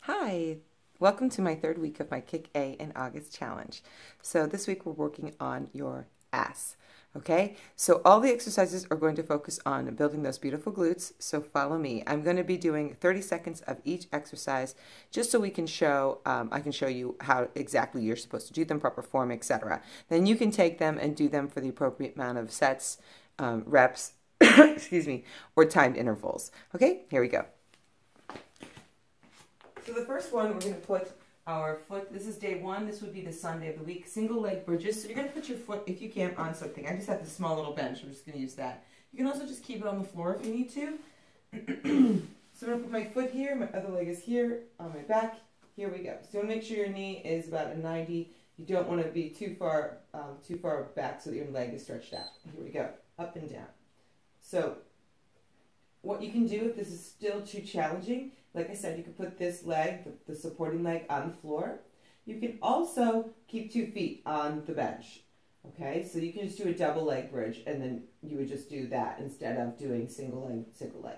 Hi, welcome to my third week of my Kick A in August challenge. So this week we're working on your ass, okay? So all the exercises are going to focus on building those beautiful glutes, so follow me. I'm going to be doing 30 seconds of each exercise just so we can show, I can show you how exactly you're supposed to do them, proper form, etc. Then you can take them and do them for the appropriate amount of sets, reps, excuse me, or timed intervals. Okay, here we go. So the first one, we're going to put our foot, this is day one, this would be the Sunday of the week, single leg bridges. So you're going to put your foot, if you can, on something. I just have this small little bench, I'm just going to use that. You can also just keep it on the floor if you need to. So I'm going to put my foot here, my other leg is here, on my back. Here we go. So you want to make sure your knee is about a 90. You don't want to be too far back so that your leg is stretched out. Here we go, up and down. So what you can do if this is still too challenging, like I said, you can put this leg, the supporting leg, on the floor. You can also keep 2 feet on the bench. Okay, so you can just do a double leg bridge, and then you would just do that instead of doing single leg, single leg.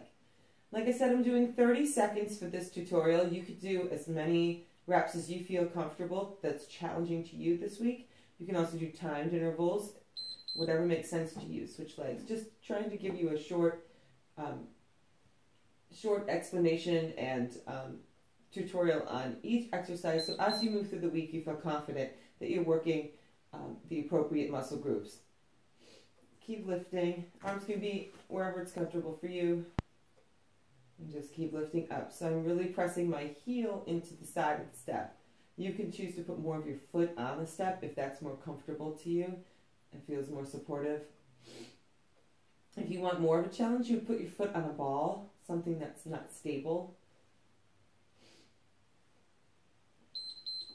Like I said, I'm doing 30 seconds for this tutorial. You could do as many reps as you feel comfortable that's challenging to you this week. You can also do timed intervals, whatever makes sense to you. Switch legs. Just trying to give you a short explanation and tutorial on each exercise, so as you move through the week you feel confident that you're working the appropriate muscle groups. Keep lifting. Arms can be wherever it's comfortable for you, and just keep lifting up. So I'm really pressing my heel into the side of the step. You can choose to put more of your foot on the step if that's more comfortable to you and feels more supportive. If you want more of a challenge, you put your foot on a ball, something that's not stable.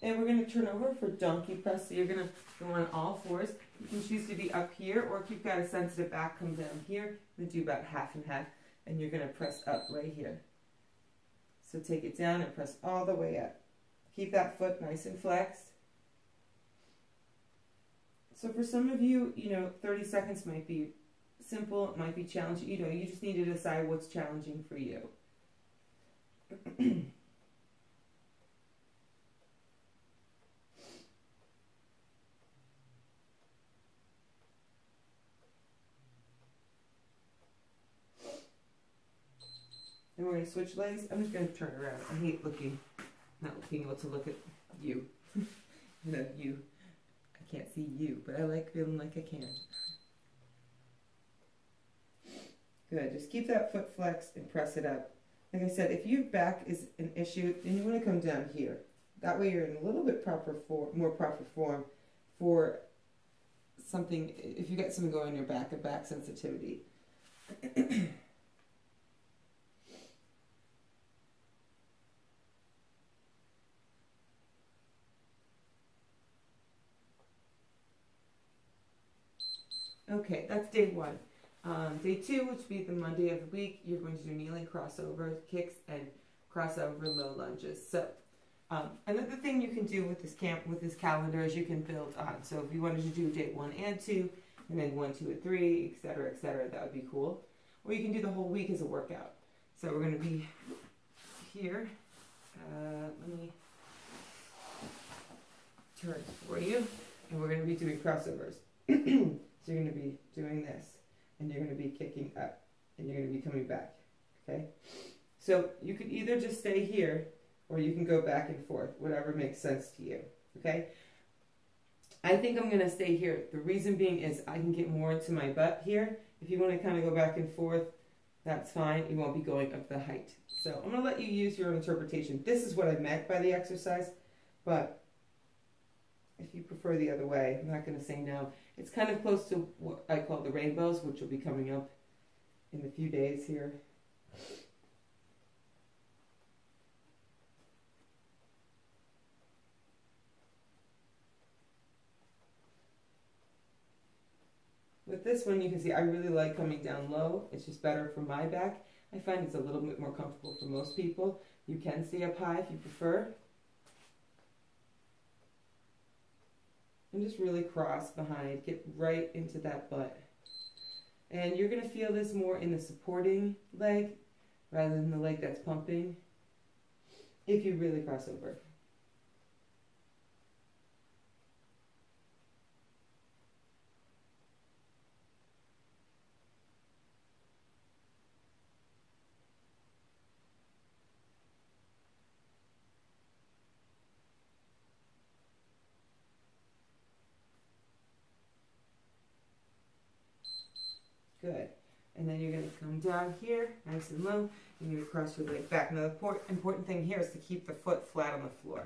And we're going to turn over for donkey press. So you're going to go on all fours. You can choose to be up here, or if you've got a sensitive back, come down here and do about half and half. And you're going to press up right here. So take it down and press all the way up. Keep that foot nice and flexed. So for some of you, 30 seconds might be simple, it might be challenging. You just need to decide what's challenging for you. And we're going to switch legs. I'm just going to turn around. I hate not being able to look at you. You. I can't see you, but I like feeling like I can. Good. Just keep that foot flexed and press it up. Like I said, if your back is an issue, then you want to come down here. That way you're in a little bit more proper form for something, if you got something going in your back, a back sensitivity. Okay, that's day one. Day two, which would be the Monday of the week, you're going to do kneeling crossover kicks and crossover low lunges. So, another thing you can do with this calendar is you can build on. So if you wanted to do day 1 and 2, and then 1, 2, and 3, etc., that would be cool. Or you can do the whole week as a workout. So we're going to be here. Let me turn it for you, and we're going to be doing crossovers. So you're going to be doing this, and you're going to be kicking up, and you're going to be coming back, okay? So you could either just stay here, or you can go back and forth, whatever makes sense to you, okay? I think I'm going to stay here. The reason being is I can get more into my butt here. If you want to kind of go back and forth, that's fine. You won't be going up the height. So I'm going to let you use your own interpretation. This is what I meant by the exercise, but if you prefer the other way, I'm not going to say no. It's kind of close to what I call the rainbows, which will be coming up in a few days here. With this one, you can see I really like coming down low. It's just better for my back. I find it's a little bit more comfortable for most people. You can stay up high if you prefer. And just really cross behind, get right into that butt. And you're going to feel this more in the supporting leg rather than the leg that's pumping. if you really cross over. Good. And then you're going to come down here, nice and low, and you're going to cross your leg back. Now, the important thing here is to keep the foot flat on the floor,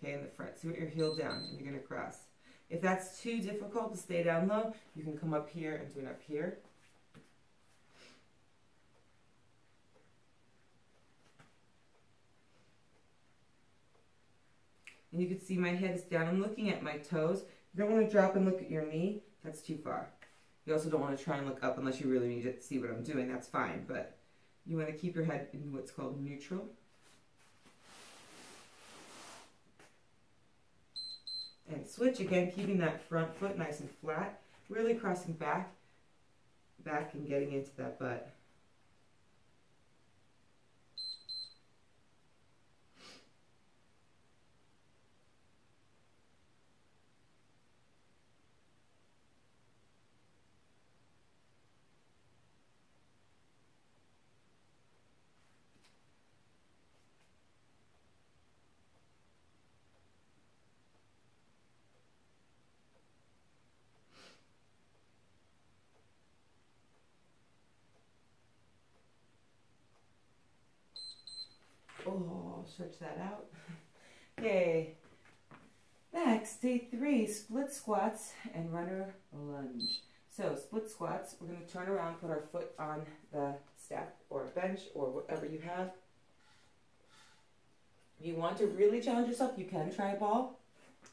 okay, in the front. So your heel down, and you're going to cross. If that's too difficult to stay down low, you can come up here and do it up here. And you can see my head is down. I'm looking at my toes. You don't want to drop and look at your knee. That's too far. You also don't want to try and look up unless you really need to see what I'm doing. That's fine, but you want to keep your head in what's called neutral. And switch again, keeping that front foot nice and flat, really crossing back and getting into that butt. Oh, stretch that out. Okay. Next, day 3, split squats and runner lunge. So, split squats, we're going to turn around, put our foot on the step or bench or whatever you have. If you want to really challenge yourself, you can try a ball.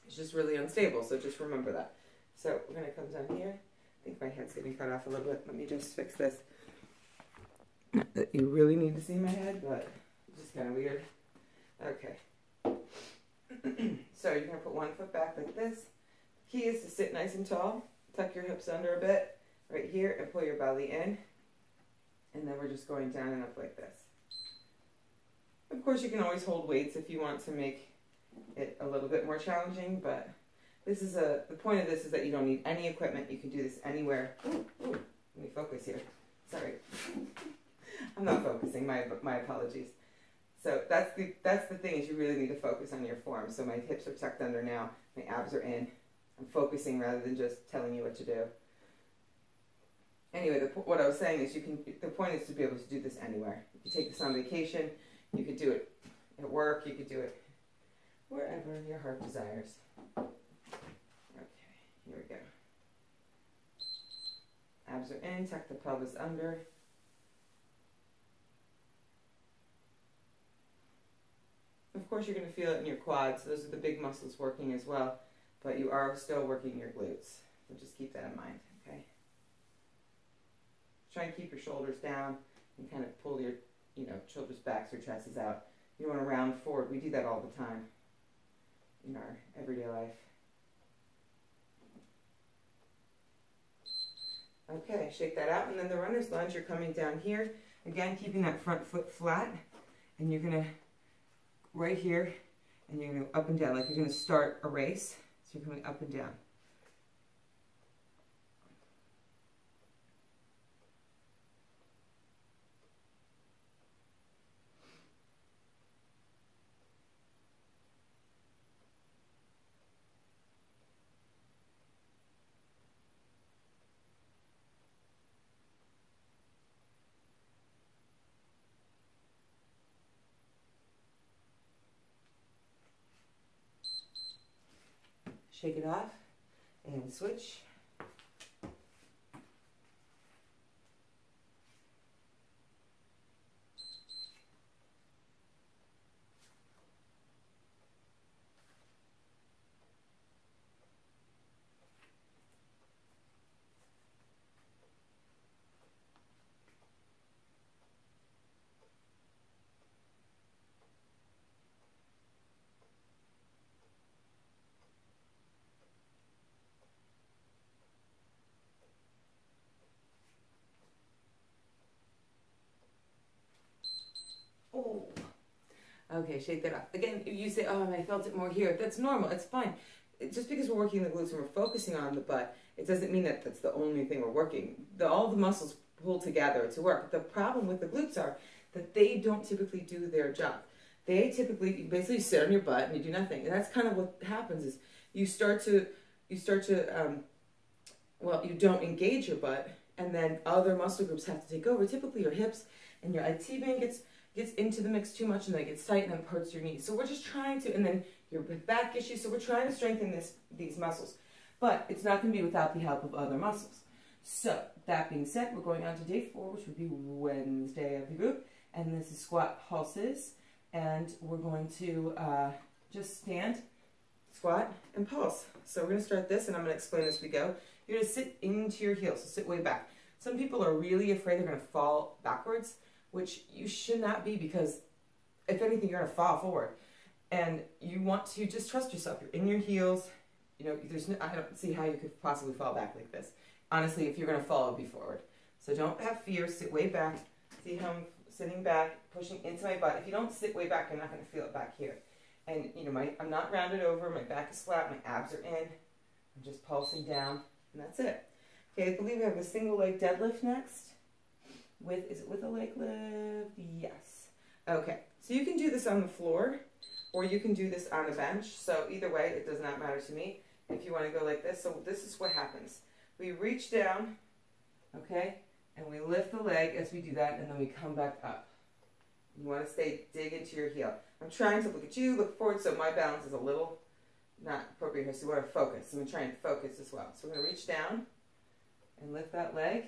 It's just really unstable, so just remember that. So, we're going to come down here. I think my head's getting cut off a little bit. Let me just fix this. Not that you really need to see my head, but it's just kind of weird. Okay. So you're going to put one foot back like this. Key is to sit nice and tall. Tuck your hips under a bit right here and pull your belly in. And then we're just going down and up like this. Of course, you can always hold weights if you want to make it a little bit more challenging, but this is the point of this is that you don't need any equipment. You can do this anywhere. Ooh, let me focus here. Sorry. I'm not focusing. My apologies. So that's the thing is you really need to focus on your form. So my hips are tucked under now. My abs are in. I'm focusing rather than just telling you what to do. Anyway, what I was saying is the point is to be able to do this anywhere. You could take this on vacation. You could do it at work. You could do it wherever your heart desires. Okay, here we go. Abs are in. Tuck the pelvis under. Of course, you're going to feel it in your quads. Those are the big muscles working as well, but you are still working your glutes. So just keep that in mind, okay? Try and keep your shoulders down and kind of pull your, shoulders back so your chest is out. You want to round forward. We do that all the time in our everyday life. Okay, shake that out. And then the runner's lunge, you're coming down here. Again, keeping that front foot flat. And you're going to right here, and you're going to go up and down, like you're going to start a race. So you're coming up and down. Shake it off and switch. Okay, shake that off. Again, if you say, oh, I felt it more here, that's normal. It's fine. Just because we're working the glutes and we're focusing on the butt, it doesn't mean that that's the only thing we're working. All the muscles pull together to work. The problem with the glutes are that they don't typically do their job. They typically, basically sit on your butt and you do nothing. And that's kind of what happens is you don't engage your butt, and then other muscle groups have to take over. Typically your hips and your IT band gets into the mix too much, and then it gets tight and then it hurts your knees. So we're just trying to, and then your back issues, so we're trying to strengthen these muscles. But it's not going to be without the help of other muscles. So that being said, we're going on to day 4, which would be Wednesday of the group, and this is squat pulses, and we're going to just stand, squat, and pulse. So we're going to start this, and I'm going to explain as we go. You're going to sit into your heels, so sit way back. Some people are really afraid they're going to fall backwards, which you should not be, because if anything, you're going to fall forward. And you want to just trust yourself. You're in your heels. You know, I don't see how you could possibly fall back like this. Honestly, if you're going to fall, it'll be forward. So don't have fear. Sit way back. See how I'm sitting back, pushing into my butt. If you don't sit way back, you're not going to feel it back here. And, you know, I'm not rounded over. My back is flat. My abs are in. I'm just pulsing down. And that's it. Okay, I believe we have a single leg deadlift next. Is it with a leg lift? Yes. Okay, so you can do this on the floor, or you can do this on a bench. So either way, it does not matter to me if you want to go like this. So this is what happens. We reach down, okay, and we lift the leg as we do that, and then we come back up. You want to dig into your heel. I'm trying to look at you, look forward, so my balance is a little not appropriate here, so we want to focus. I'm going to try and focus as well. So we're going to reach down and lift that leg,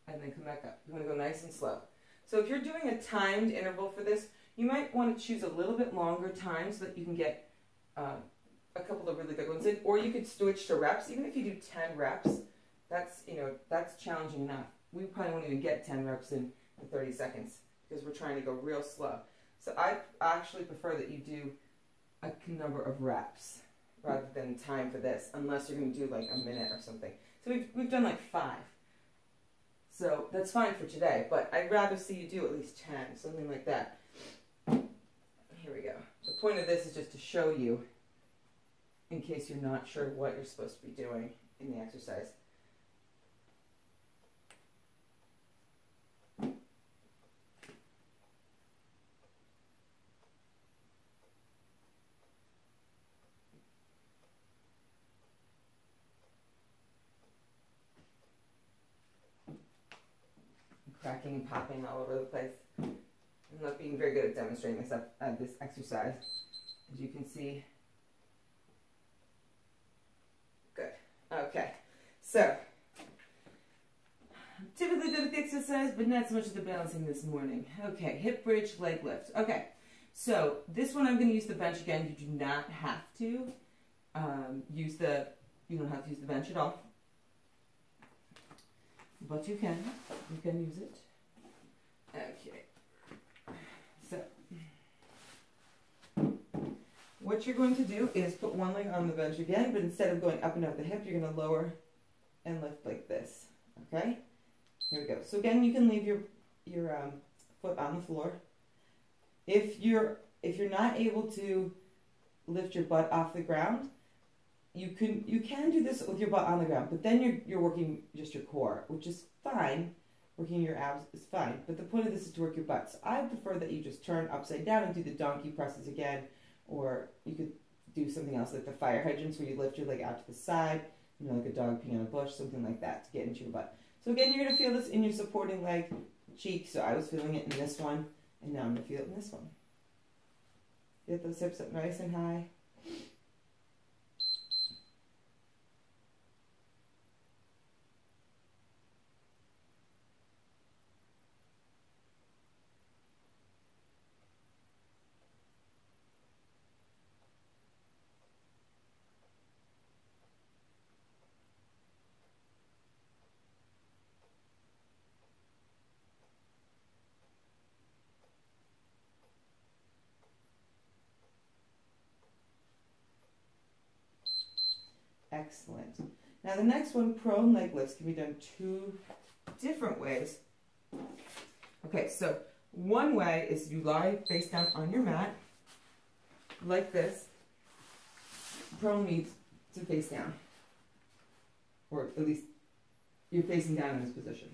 and then come back up. You want to go nice and slow. So if you're doing a timed interval for this, you might want to choose a little bit longer time so that you can get a couple of really good ones in, or you could switch to reps. Even if you do 10 reps, that's challenging enough. We probably won't even get 10 reps in 30 seconds because we're trying to go real slow. So I actually prefer that you do a number of reps rather than time for this, unless you're going to do like a minute or something. So we've done like 5. So that's fine for today, but I'd rather see you do at least 10, something like that. Here we go. The point of this is just to show you, in case you're not sure what you're supposed to be doing in the exercise. Cracking and popping all over the place. I'm not being very good at demonstrating this exercise, as you can see. Good. Okay. So, typically good at the exercise, but not so much at the balancing this morning. Okay, hip bridge, leg lift. Okay, so this one I'm going to use the bench again. You do not have to you don't have to use the bench at all. But you can use it. Okay. So, what you're going to do is put one leg on the bench again, but instead of going up and out the hip, you're going to lower and lift like this. Okay? Here we go. So again, you can leave your foot on the floor. If you're not able to lift your butt off the ground, you can do this with your butt on the ground, but then you're working just your core, which is fine. Working your abs is fine, but the point of this is to work your butt. So I prefer that you just turn upside down and do the donkey presses again, or you could do something else like the fire hydrants where you lift your leg out to the side, like a dog peeing on a bush, something like that to get into your butt. So again, you're going to feel this in your supporting leg cheek. So I was feeling it in this one, and now I'm going to feel it in this one. Get those hips up nice and high. Excellent. Now the next one, prone leg lifts, can be done 2 different ways. Okay, so one way is you lie face down on your mat, like this. Prone means to face down. Or at least you're facing down in this position.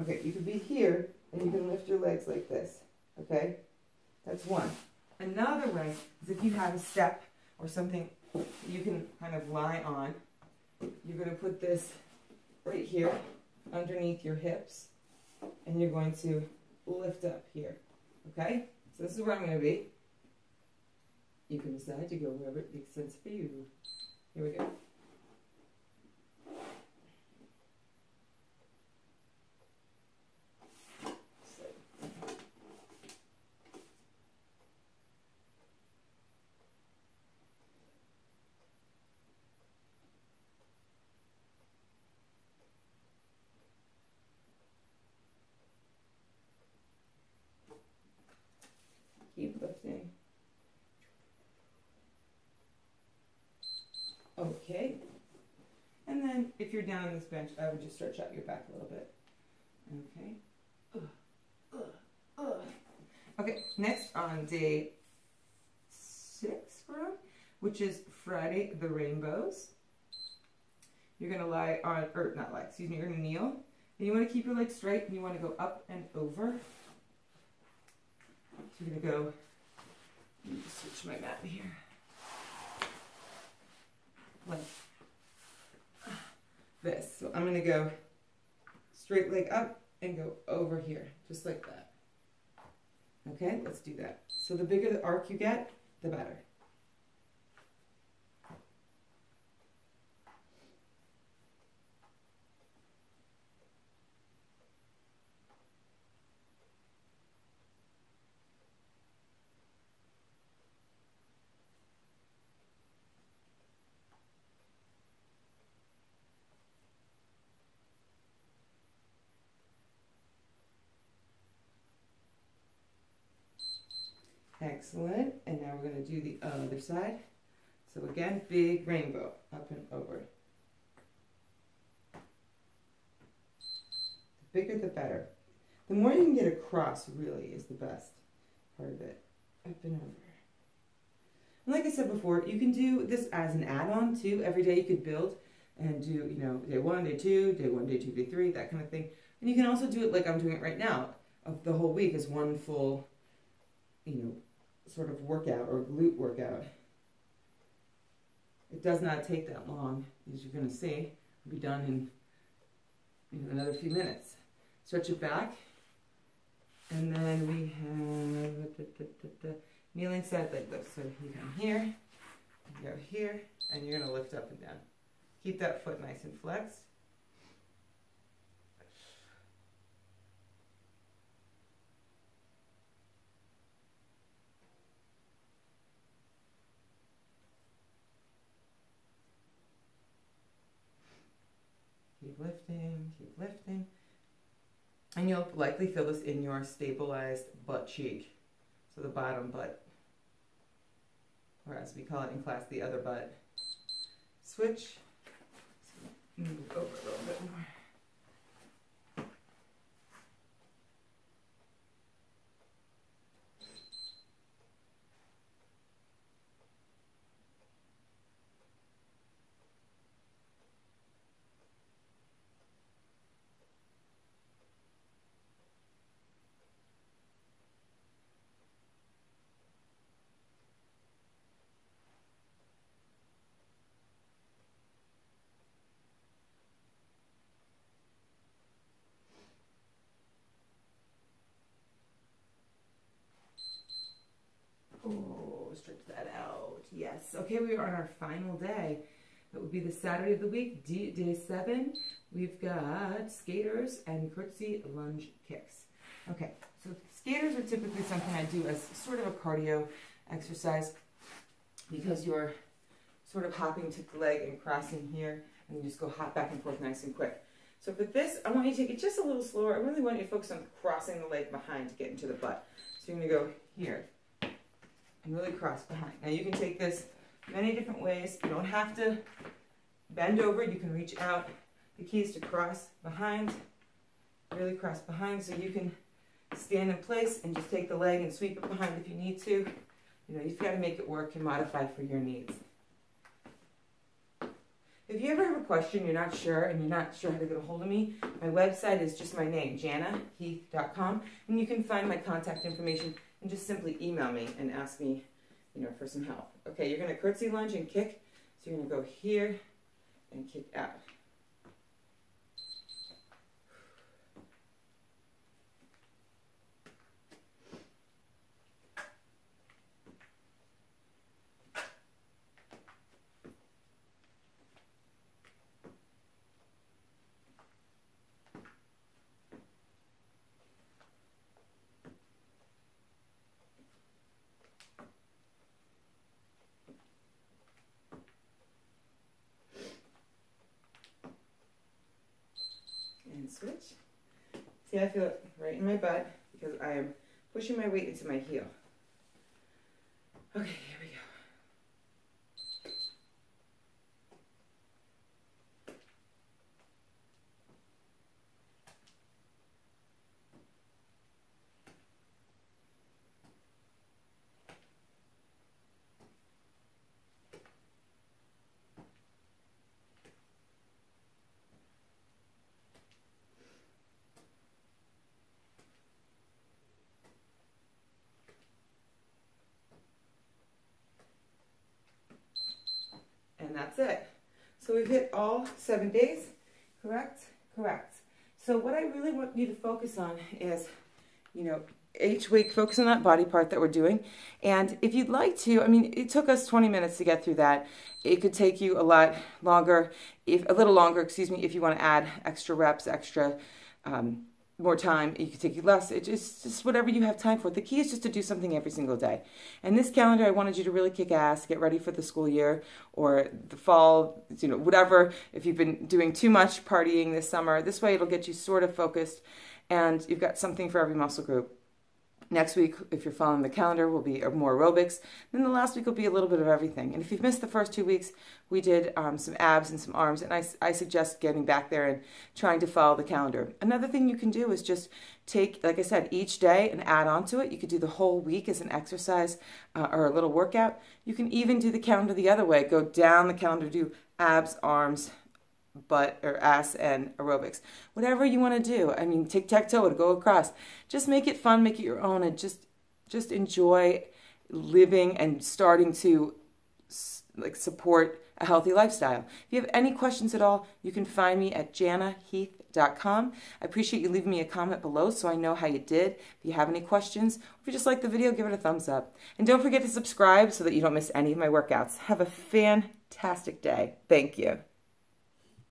Okay, you could be here and you can lift your legs like this. Okay? That's one. Another way is if you have a step or something you can kind of lie on, you're going to put this right here underneath your hips and you're going to lift up here. Okay? So this is where I'm going to be. You can decide to go wherever it makes sense for you. Here we go. Keep lifting. Okay. And then if you're down on this bench, I would just stretch out your back a little bit. Okay. Okay, next on day 6, which is Friday the Rainbows. You're going to lie on, or not lie, excuse me, you're going to kneel. And you want to keep your legs straight and you want to go up and over. So you're going to go, let me just switch my mat here. Like this. So I'm going to go straight leg up and go over here, just like that. Okay, let's do that. So the bigger the arc you get, the better. Excellent. And now we're going to do the other side. So again, big rainbow, up and over. The bigger the better. The more you can get across really is the best part of it. Up and over. And like I said before, you can do this as an add-on too. Every day you could build and do, you know, day 1, day 2, day 1, day 2, day 3, that kind of thing. And you can also do it like I'm doing it right now, of the whole week as one full, you know, sort of workout or glute workout. It does not take that long, as you're going to see. It'll be done in another few minutes. Stretch it back, and then we have the kneeling side leg lift. So you come here, you go here, and you're going to lift up and down. Keep that foot nice and flexed. Keep lifting, keep lifting. And you'll likely feel this in your stabilized butt cheek. So the bottom butt, or as we call it in class, the other butt. Switch. Move over a little bit more. Oh, stretch that out. Yes. Okay, we are on our final day. That would be the Saturday of the week, day 7. We've got skaters and curtsy lunge kicks. Okay, so skaters are typically something I do as sort of a cardio exercise because you're sort of hopping to the leg and crossing here, and you just go hop back and forth nice and quick. So for this, I want you to take it just a little slower. I really want you to focus on crossing the leg behind to get into the butt. So you're going to go here and really cross behind. Now you can take this many different ways. You don't have to bend over. You can reach out. The key is to cross behind, really cross behind, so you can stand in place and just take the leg and sweep it behind if you need to. You know, you've got to make it work and modify for your needs. If you ever have a question, you're not sure, and you're not sure how to get a hold of me, my website is just my name, janaheath.com, and you can find my contact information and just simply email me and ask me, you know, for some help. Okay, you're going to curtsy, lunge, and kick. So you're going to go here and kick out. And switch. See, I feel it right in my butt because I am pushing my weight into my heel. Okay, here we go. And that's it. So we've hit all 7 days, correct? Correct. So what I really want you to focus on is, you know, each week focus on that body part that we're doing. And if you'd like to, I mean, it took us 20 minutes to get through that. It could take you a lot longer, a little longer, excuse me, if you want to add extra reps, extra more time. It could take you less. It's just whatever you have time for. The key is just to do something every single day. And this calendar, I wanted you to really kick ass, get ready for the school year or the fall, you know, whatever. If you've been doing too much partying this summer, this way it'll get you sort of focused and you've got something for every muscle group. Next week, if you're following the calendar, will be more aerobics. Then the last week will be a little bit of everything. And if you've missed the first 2 weeks, we did some abs and some arms. And I suggest getting back there and trying to follow the calendar. Another thing you can do is just take, like I said, each day and add on to it. You could do the whole week as an exercise or a little workout. You can even do the calendar the other way. Go down the calendar, do abs, arms, butt or ass and aerobics. Whatever you want to do. I mean, tic-tac-toe to go across. Just make it fun, make it your own, and just enjoy living and starting to like support a healthy lifestyle. If you have any questions at all, you can find me at janaheath.com. I appreciate you leaving me a comment below so I know how you did. If you have any questions, or if you just like the video, give it a thumbs up. And don't forget to subscribe so that you don't miss any of my workouts. Have a fantastic day. Thank you.